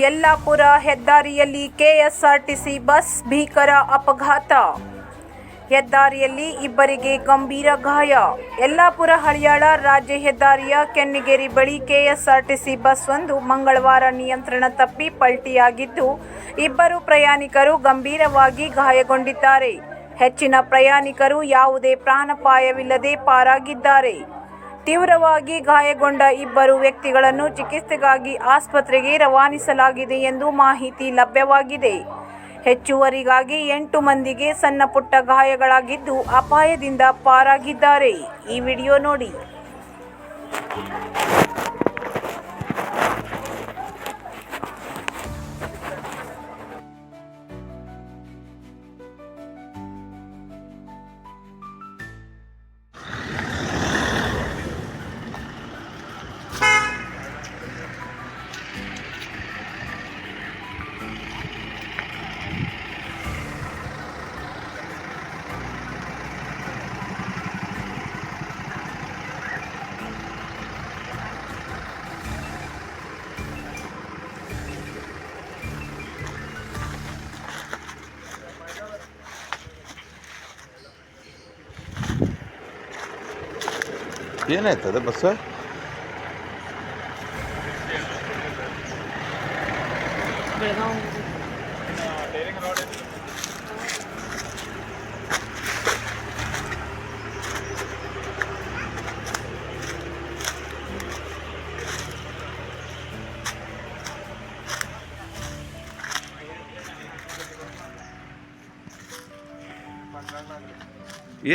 ಯಲ್ಲಾಪುರ ಹೆದ್ದಾರಿಯಲ್ಲಿ KSRTC bus ಭೀಕರ ಅಪಘಾತ. ಹೆದ್ದಾರಿಯಲ್ಲಿ ಇಬ್ಬರಿಗೆ ಗಂಭೀರ ಗಾಯ. ಯಲ್ಲಾಪುರ ಹಳಿಯಾಳ ರಾಜ್ಯ ಹೆದ್ದಾರಿಯ ಕೆನ್ನಿಗೇರಿ ಬಳಿ ಕೆಎಸ್ಆರ್ಟಿಸಿ ಬಸ್ ಒಂದು ಮಂಗಳವಾರ ನಿಯಂತ್ರಣ ತಪ್ಪಿ ಪಲ್ಟಿಯಾಗಿದ್ದು, ಇಬ್ಬರು ಪ್ರಯಾಣಿಕರು ಗಂಭೀರವಾಗಿ ಗಾಯಗೊಂಡಿದ್ದಾರೆ. ಹೆಚ್ಚಿನ ಪ್ರಯಾಣಿಕರು ಯಾವುದೇ ಪ್ರಾಣಾಪಾಯವಿಲ್ಲದೆ ಪಾರಾಗಿದ್ದಾರೆ. ತೀವ್ರವಾಗಿ ಗಾಯಗೊಂಡ ಇಬ್ಬರು ವ್ಯಕ್ತಿಗಳನ್ನು ಚಿಕಿತ್ಸೆಗಾಗಿ ಆಸ್ಪತ್ರೆಗೆ ರವಾನಿಸಲಾಗಿದೆ ಎಂದು ಮಾಹಿತಿ ಲಭ್ಯವಾಗಿದೆ. ಹೆಚ್ಚುವರಿಗಾಗಿ 8 ಮಂದಿಗೆ ಸಣ್ಣಪುಟ್ಟ ಗಾಯಗಳಾಗಿದ್ದು, ಅಪಾಯದಿಂದ ಪಾರಾಗಿದ್ದಾರೆ. ಈ ವಿಡಿಯೋ ನೋಡಿ. ಏನಾಯ್ತದ ಬಸ್?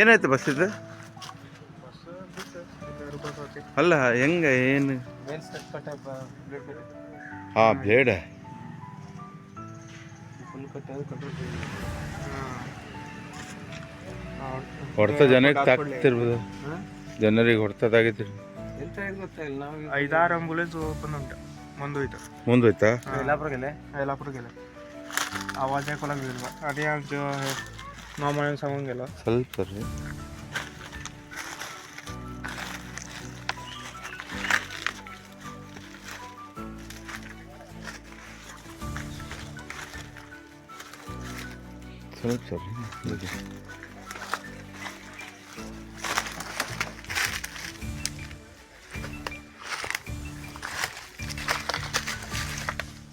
ಏನಾಯ್ತು ಬಸ್ ಇದು? ಅಲ್ಲ ಹೆಂಗ ಏನು? ಹಾಂ, ಬ್ಲೇಡ್ ಹೊಡ್ತ ಜನಕ್ಕೆ ತಾಕ್ತಿರ್ಬೋದು, ಜನರಿಗೆ ಹೊಡ್ತದಾಗಿತ್ತು. 5-6 ಆಂಬುಲೆನ್ಸ್ ಓಪನ್ ಉಂಟು. ಮುಂದೋಯ್ತಾ? यल्लापुर गेले आवाज ऐकू लागली आणि आमच्या मामाने सांगून गेला ಸ್ವಲ್ಪ ರೀ.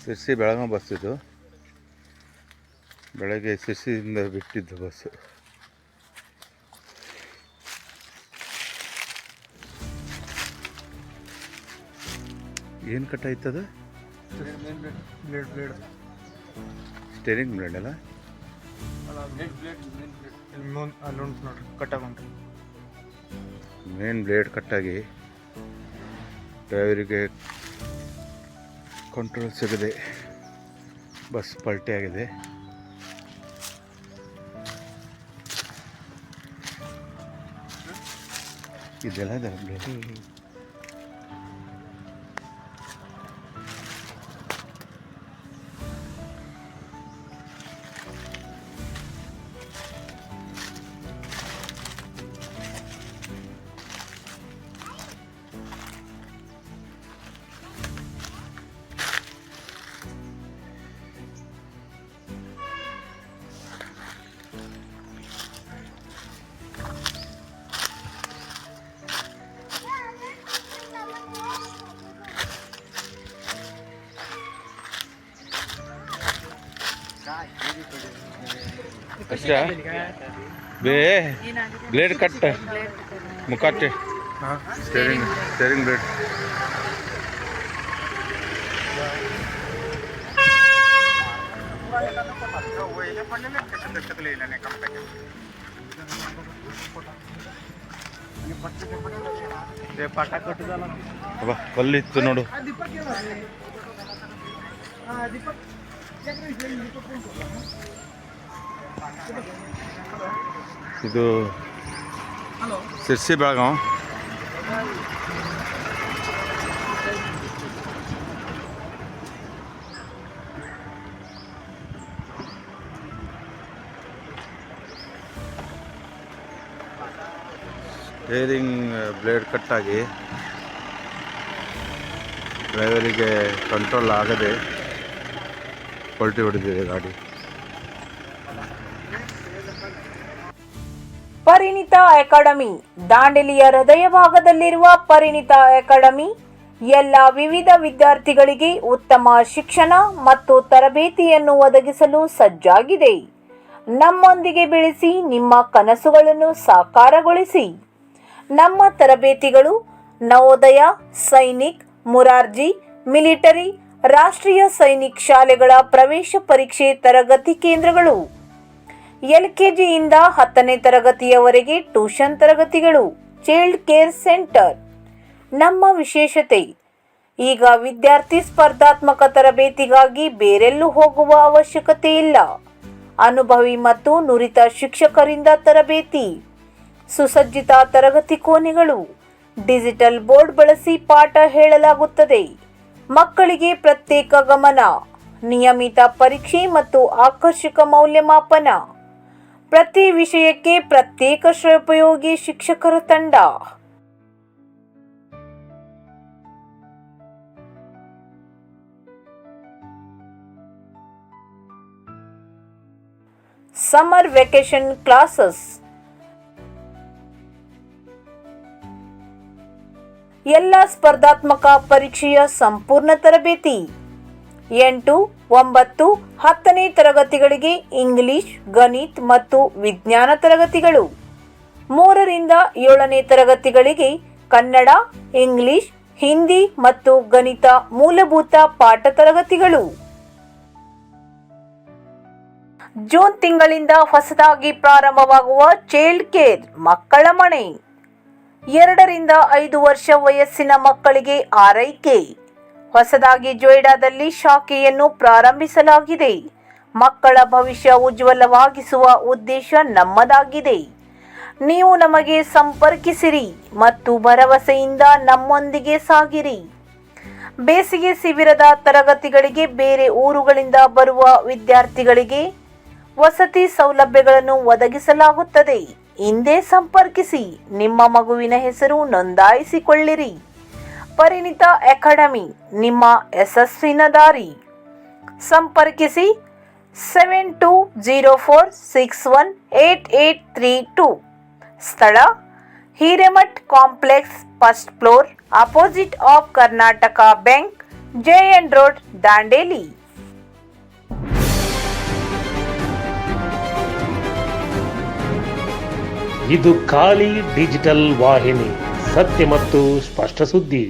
ಶಿರ್ಸಿ ಬೆಳಗಾವಿ ಬಸ್ ಇದು. ಬೆಳಗ್ಗೆ ಶಿರ್ಸಿಯಿಂದ ಬಿಟ್ಟಿದ್ದು ಬಸ್ಸು. ಏನು ಕಟ್ಟಾಯ್ತದ? ಸ್ಟೇರಿಂಗ್ ಬ್ಲೇಡ್ ಅಲ್ಲ? ಮೇನ್ ಬ್ಲೇಡ್ ಕಟ್ಟಾಗಿ ಡ್ರೈವರಿಗೆ ಕಂಟ್ರೋಲ್ ಸಿಗದೆ ಬಸ್ ಪಲ್ಟಿ ಆಗಿದೆ. ಇದೆಲ್ಲ ಬ್ಲೇಡ್. ಅಷ್ಟೇ ಬ್ಲೇಡ್ ಕಟ್ ಮುಖಾಟೆ ಸ್ಟೇರಿಂಗ್ ಬ್ಲೇಡ್. ಕಲ್ಲಿತ್ತು ನೋಡು. ಇದು ಶಿರ್ಸಿ ಬೆಳಗಾವಿ. ಸ್ಟೇರಿಂಗ್ ಬ್ಲೇಡ್ ಕಟ್ಟಾಗಿ ಡ್ರೈವರಿಗೆ ಕಂಟ್ರೋಲ್ ಆಗದೆ ಪಲ್ಟಿ ಹೊಡೆದಿದೆ ಗಾಡಿ. ಪರಿಣಿತ ಅಕಾಡೆಮಿ ದಾಂಡೇಲಿಯ ಹೃದಯ ಭಾಗದಲ್ಲಿರುವ ಪರಿಣಿತ ಅಕಾಡೆಮಿ ಎಲ್ಲ ವಿವಿಧ ವಿದ್ಯಾರ್ಥಿಗಳಿಗೆ ಉತ್ತಮ ಶಿಕ್ಷಣ ಮತ್ತು ತರಬೇತಿಯನ್ನು ಒದಗಿಸಲು ಸಜ್ಜಾಗಿದೆ. ನಮ್ಮೊಂದಿಗೆ ಬೆಳೆಸಿ ನಿಮ್ಮ ಕನಸುಗಳನ್ನು ಸಾಕಾರಗೊಳಿಸಿ. ನಮ್ಮ ತರಬೇತಿಗಳು ನವೋದಯ, ಸೈನಿಕ್, ಮುರಾರ್ಜಿ, ಮಿಲಿಟರಿ, ರಾಷ್ಟ್ರೀಯ ಸೈನಿಕ್ ಶಾಲೆಗಳ ಪ್ರವೇಶ ಪರೀಕ್ಷೆ ತರಗತಿ ಕೇಂದ್ರಗಳು, LKGಯಿಂದ 10ನೇ ತರಗತಿಯವರೆಗೆ ಟ್ಯೂಷನ್ ತರಗತಿಗಳು, ಚೈಲ್ಡ್ ಕೇರ್ ಸೆಂಟರ್. ನಮ್ಮ ವಿಶೇಷತೆ, ಈಗ ವಿದ್ಯಾರ್ಥಿ ಸ್ಪರ್ಧಾತ್ಮಕ ತರಬೇತಿಗಾಗಿ ಬೇರೆಲ್ಲೂ ಹೋಗುವ ಅವಶ್ಯಕತೆ ಇಲ್ಲ. ಅನುಭವಿ ಮತ್ತು ನುರಿತ ಶಿಕ್ಷಕರಿಂದ ತರಬೇತಿ, ಸುಸಜ್ಜಿತ ತರಗತಿ ಕೋಣೆಗಳು, ಡಿಜಿಟಲ್ ಬೋರ್ಡ್ ಬಳಸಿ ಪಾಠ ಹೇಳಲಾಗುತ್ತದೆ. ಮಕ್ಕಳಿಗೆ ಪ್ರತ್ಯೇಕ ಗಮನ, ನಿಯಮಿತ ಪರೀಕ್ಷೆ ಮತ್ತು ಆಕರ್ಷಕ ಮೌಲ್ಯಮಾಪನ. ಪ್ರತಿ ವಿಷಯಕ್ಕೆ ಪ್ರತ್ಯೇಕ ಶ್ರೇಯೋಪಯೋಗಿ ಶಿಕ್ಷಕರ ತಂಡ. Summer vacation classes. ಎಲ್ಲ ಸ್ಪರ್ಧಾತ್ಮಕ ಪರೀಕ್ಷೆಯ ಸಂಪೂರ್ಣ ತರಬೇತಿ. 8, 9, 10ನೇ ತರಗತಿಗಳಿಗೆ ಇಂಗ್ಲಿಷ್, ಗಣಿತ ಮತ್ತು ವಿಜ್ಞಾನ ತರಗತಿಗಳು. 3ರಿಂದ 7ನೇ ತರಗತಿಗಳಿಗೆ ಕನ್ನಡ, ಇಂಗ್ಲಿಷ್, ಹಿಂದಿ ಮತ್ತು ಗಣಿತ ಮೂಲಭೂತ ಪಾಠ ತರಗತಿಗಳು. ಜೂನ್ ತಿಂಗಳಿಂದ ಹೊಸದಾಗಿ ಪ್ರಾರಂಭವಾಗುವ ಚೈಲ್ಡ್ ಕೇರ್ ಮಕ್ಕಳ ಮನೆ. 2ರಿಂದ 5 ವರ್ಷ ವಯಸ್ಸಿನ ಮಕ್ಕಳಿಗೆ ಆರೈಕೆ. ಹೊಸದಾಗಿ ಜೊಯ್ಡಾದಲ್ಲಿ ಶಾಖೆಯನ್ನು ಪ್ರಾರಂಭಿಸಲಾಗಿದೆ. ಮಕ್ಕಳ ಭವಿಷ್ಯ ಉಜ್ವಲವಾಗಿಸುವ ಉದ್ದೇಶ ನಮ್ಮದಾಗಿದೆ. ನೀವು ನಮಗೆ ಸಂಪರ್ಕಿಸಿರಿ ಮತ್ತು ಭರವಸೆಯಿಂದ ನಮ್ಮೊಂದಿಗೆ ಸಾಗಿರಿ. ಬೇಸಿಗೆ ಶಿಬಿರದ ತರಗತಿಗಳಿಗೆ ಬೇರೆ ಊರುಗಳಿಂದ ಬರುವ ವಿದ್ಯಾರ್ಥಿಗಳಿಗೆ ವಸತಿ ಸೌಲಭ್ಯಗಳನ್ನು ಒದಗಿಸಲಾಗುತ್ತದೆ. ಹಿಂದೆ ಸಂಪರ್ಕಿಸಿ. ನಿಮ್ಮ ಮಗುವಿನ ಹೆಸರು ನೋಂದಾಯಿಸಿಕೊಳ್ಳಿರಿ. ಪರಿಣಿತ ಅಕಾಡೆಮಿ, ನಿಮ್ಮ ಯಶಸ್ಸಿನ ದಾರಿ. ಸಂಪರ್ಕಿಸಿ 7204618832. ಸ್ಥಳ Hiremath complex, first floor, opposite of Karnataka bank, JN road, Dandeli. ಇದು ಖಾಲಿ ಡಿಜಿಟಲ್ ವಾಹಿನಿ, ಸತ್ಯ ಮತ್ತು ಸ್ಪಷ್ಟ ಸುದ್ದಿ.